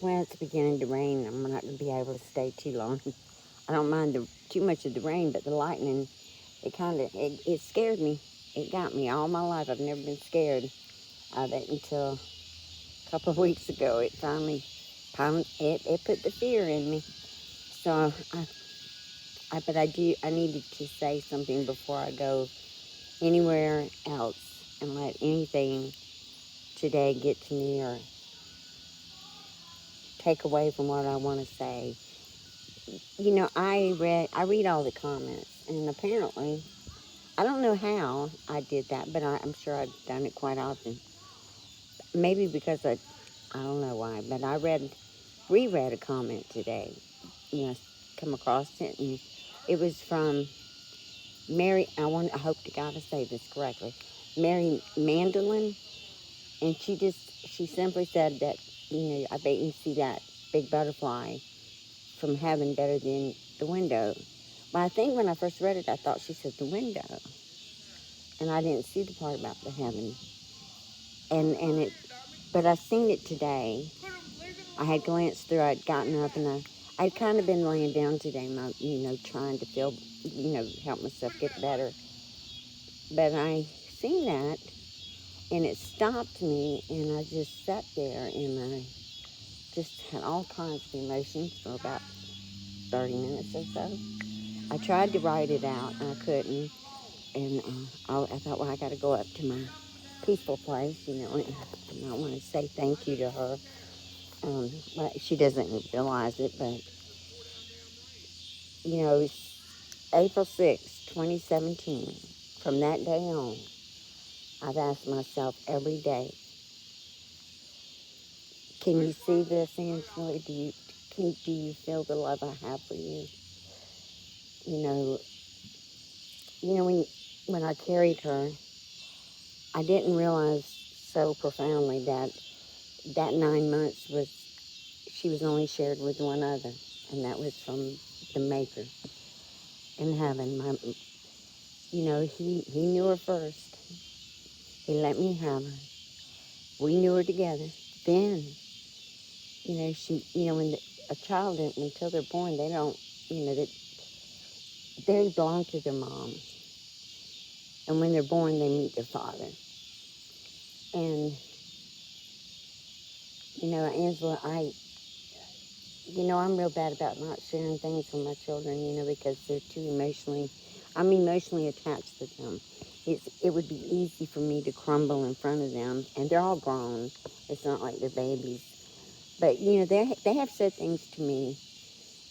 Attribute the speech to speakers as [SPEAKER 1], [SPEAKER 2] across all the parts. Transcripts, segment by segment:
[SPEAKER 1] Well, it's beginning to rain. I'm not going to be able to stay too long. I don't mind too much of the rain, but the lightning, it scared me. It got me all my life. I've never been scared of it until a couple of weeks ago. It finally, it put the fear in me. So but I needed to say something before I go anywhere else and let anything today get to me or take away from what I want to say. I read all the comments, and apparently, I don't know how I did that, but I'm sure I've done it quite often. Maybe because I don't know why, but reread a comment today. You know, come across it, and it was from Mary. I hope to God I say this correctly. Mary Mandolin, and she simply said that, I bet you see that big butterfly from heaven better than the window. But I think when I first read it, I thought she said the window, and I didn't see the part about the heaven. And but I seen it today. I had glanced through. I'd gotten up, and I'd kind of been laying down today, trying to feel, help myself get better. But I seen that, and it stopped me, and I just sat there, and I just had all kinds of emotions for about 30 minutes or so. I tried to write it out, and I couldn't. And I thought, well, I got to go up to my peaceful place, and I want to say thank you to her. But she doesn't realize it, but, April 6th, 2017, from that day on, I've asked myself every day, can you see this, Angela? Do you feel the love I have for you? You know, when I carried her, I didn't realize so profoundly that 9 months she was only shared with one other, and that was from the Maker in heaven. He knew her first. He let me have her. We knew her together. Then, when a child, until they're born, they don't, they belong to their mom. And when they're born, they meet their father. And, Angela, I'm real bad about not sharing things with my children, because I'm emotionally attached to them. It would be easy for me to crumble in front of them, and they're all grown. It's not like they're babies. But, they have said things to me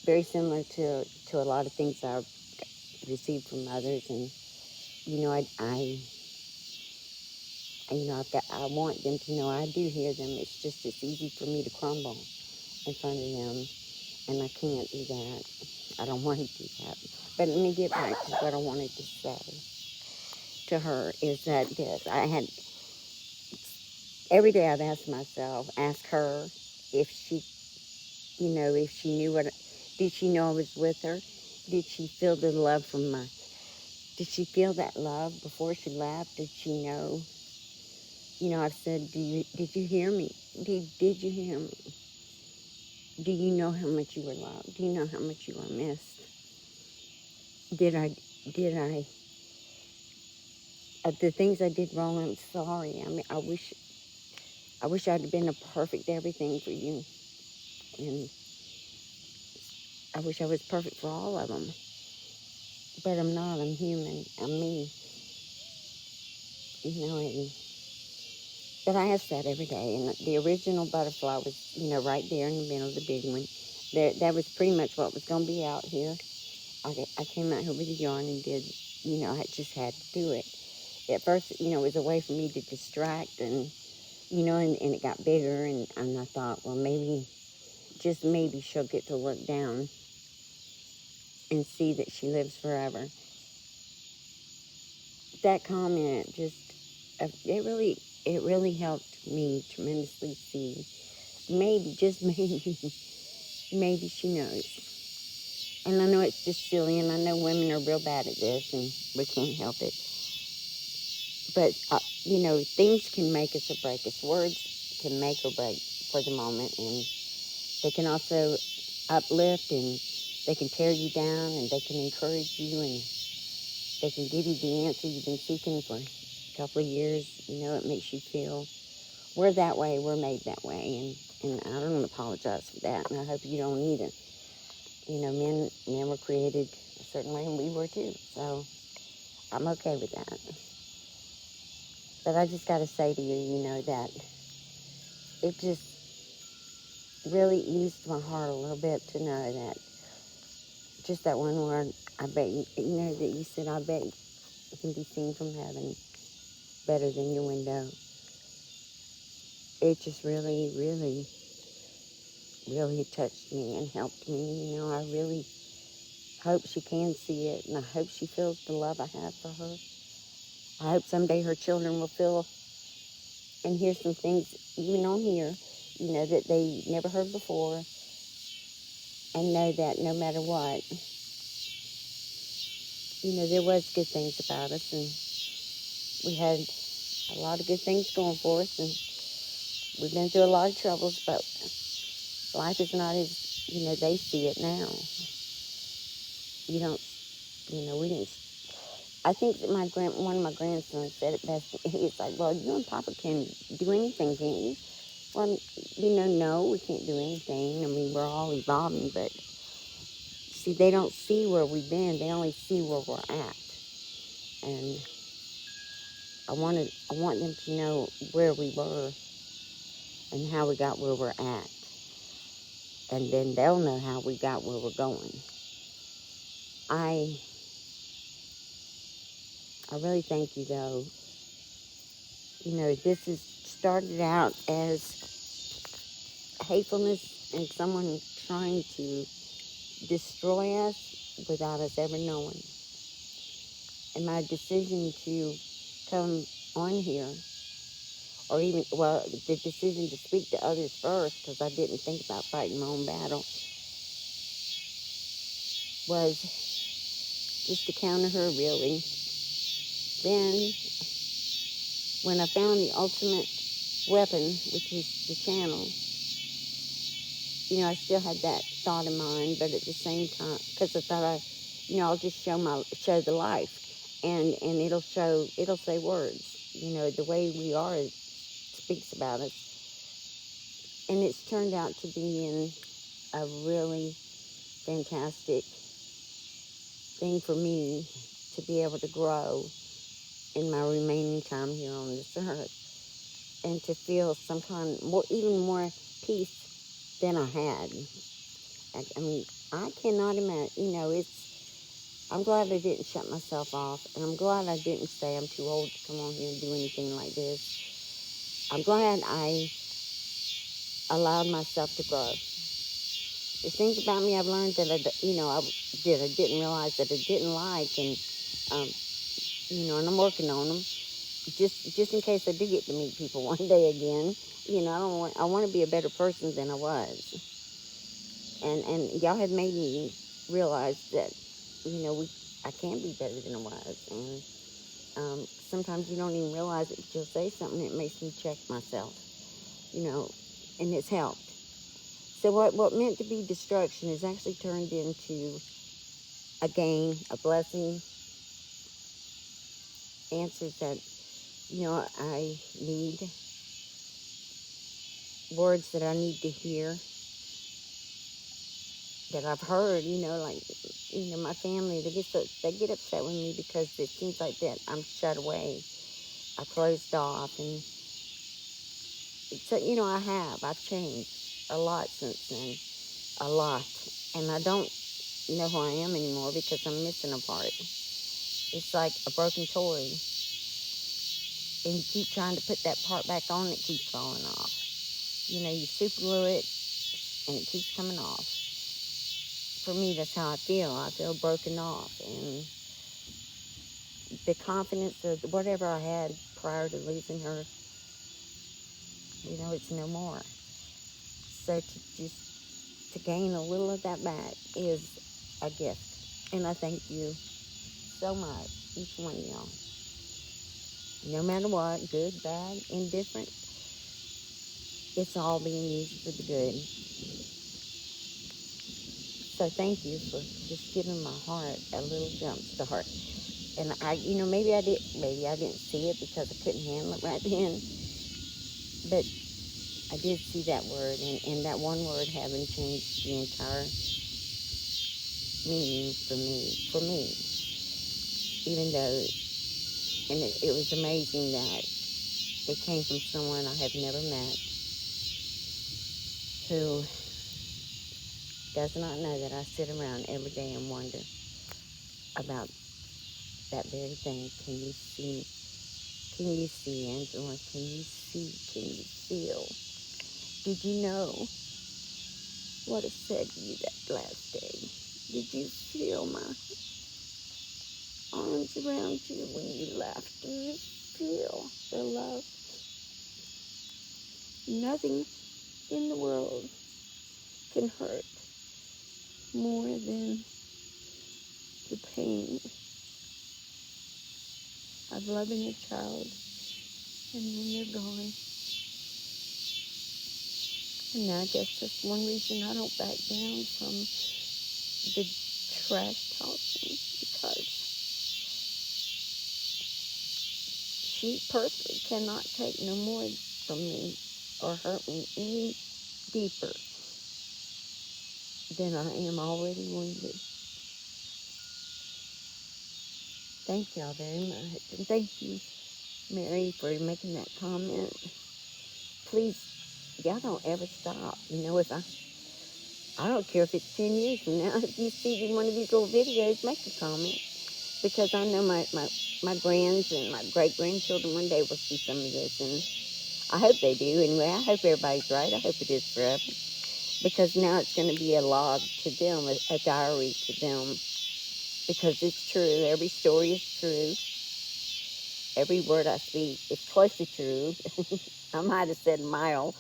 [SPEAKER 1] very similar to a lot of things I've received from others. And, I want them to know I do hear them. It's easy for me to crumble in front of them, and I can't do that. I don't want to do that. But let me get back to what I wanted to say to her is that this. Every day I've asked myself, ask her if if she knew did she know I was with her? Did she feel the love did she feel that love before she left? Did she know? I've said, did you hear me? Did you hear me? Do you know how much you were loved? Do you know how much you were missed? Did I, the things I did wrong, I'm sorry. I mean, I wish I'd been a perfect everything for you. And I wish I was perfect for all of them. But I'm not. I'm human. I'm me. And, but I ask that every day. And the original butterfly was, right there in the middle of the big one. That was pretty much what was going to be out here. I came out here with a yarn and did, I just had to do it. At first, it was a way for me to distract and it got bigger. And I thought, well, maybe, just maybe she'll get to look down and see that she lives forever. That comment it really helped me tremendously see, maybe, just maybe, maybe she knows. And I know it's just silly, and I know women are real bad at this, and we can't help it. But, things can make us or break us. Words can make or break for the moment, and They can also uplift, and they can tear you down, and they can encourage you, and they can give you the answer you've been seeking for a couple of years. It makes you feel we're that way, we're made that way, and I don't apologize for that, and I hope you don't either. Men were created a certain way, and we were too, so I'm okay with that. But I just got to say to you, that it just really eased my heart a little bit to know that just that one word, I bet that you said, I bet it can be seen from heaven better than your window. It just really, really, really touched me and helped me. I really hope she can see it, and I hope she feels the love I have for her. I hope someday her children will feel and hear some things, even on here, that they never heard before, and know that no matter what, there was good things about us, and we had a lot of good things going for us, and we've been through a lot of troubles, but life is not as, they see it now. You don't, we didn't. I think that one of my grandsons said it best. He's like, well, you and Papa can do anything, can't you? Well, no, we can't do anything. I mean, we're all evolving, but see, they don't see where we've been. They only see where we're at. And I want them to know where we were and how we got where we're at. And then they'll know how we got where we're going. I really thank you, though. This is started out as hatefulness and someone trying to destroy us without us ever knowing. And my decision to come on here, or even, the decision to speak to others first, because I didn't think about fighting my own battle, was just to counter her, really. Then, when I found the ultimate weapon, which is the channel, I still had that thought in mind, but at the same time, because I thought I'll just show the life, and it'll say words, the way we are, it speaks about us, and it's turned out to be in a really fantastic thing for me to be able to grow in my remaining time here on this earth, and to feel some kind even more peace than I had. I mean, I cannot imagine, I'm glad I didn't shut myself off, and I'm glad I didn't say I'm too old to come on here and do anything like this. I'm glad I allowed myself to grow. There's things about me I've learned that I didn't realize that I didn't like, and and I'm working on them. Just in case I do get to meet people one day again, I want to be a better person than I was. And y'all have made me realize that, I can be better than I was. And sometimes you don't even realize it, but you'll say something that makes me check myself, and it's helped. So what meant to be destruction is actually turned into a gain, a blessing, answers that, I need, words that I need to hear, that I've heard, like, my family, they get upset with me because it seems like that I'm shut away. I closed off, and so, I've changed a lot since then, a lot. And I don't know who I am anymore because I'm missing a part. It's like a broken toy. And you keep trying to put that part back on, it keeps falling off. You super glue it, and it keeps coming off. For me, that's how I feel. I feel broken off. And the confidence of whatever I had prior to losing her, it's no more. So to gain a little of that back is a gift. And I thank you so much, each one of y'all. No matter what, good, bad, indifferent, it's all being used for the good. So thank you for just giving my heart a little jump start. And maybe maybe I didn't see it because I couldn't handle it right then. But I did see that word, and that one word having changed the entire meaning for me. For me, even though, and it was amazing that it came from someone I have never met who does not know that I sit around every day and wonder about that very thing. Can you see? Can you see, Angela? Can you see? Can you feel? Did you know what I said to you that last day? Did you feel my arms around you when you laughed? Do you feel the love? Nothing in the world can hurt more than the pain of loving a child and then they're gone. And I guess that's one reason I don't back down from the trash talking, because she personally cannot take no more from me or hurt me any deeper than I am already wounded. Thank y'all very much. And thank you, Mary, for making that comment. Please, y'all don't ever stop. If I don't care if it's 10 years from now, if you see one of these little videos, make a comment. Because I know my grands and my great-grandchildren one day will see some of this, and I hope they do. Anyway, I hope everybody's right. I hope it is forever. Because now it's going to be a log to them, a diary to them. Because it's true. Every story is true. Every word I speak is close to true. I might have said a mile.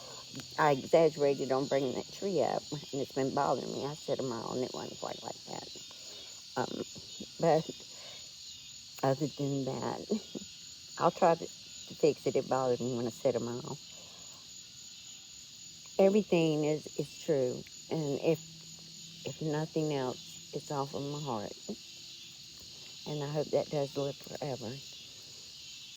[SPEAKER 1] I exaggerated on bringing that tree up, and it's been bothering me. I said a mile, and it wasn't quite like that. But other than that, I'll try to fix it. It bothered me when I said a mile. Everything is true, and if nothing else, it's all from my heart. And I hope that does live forever.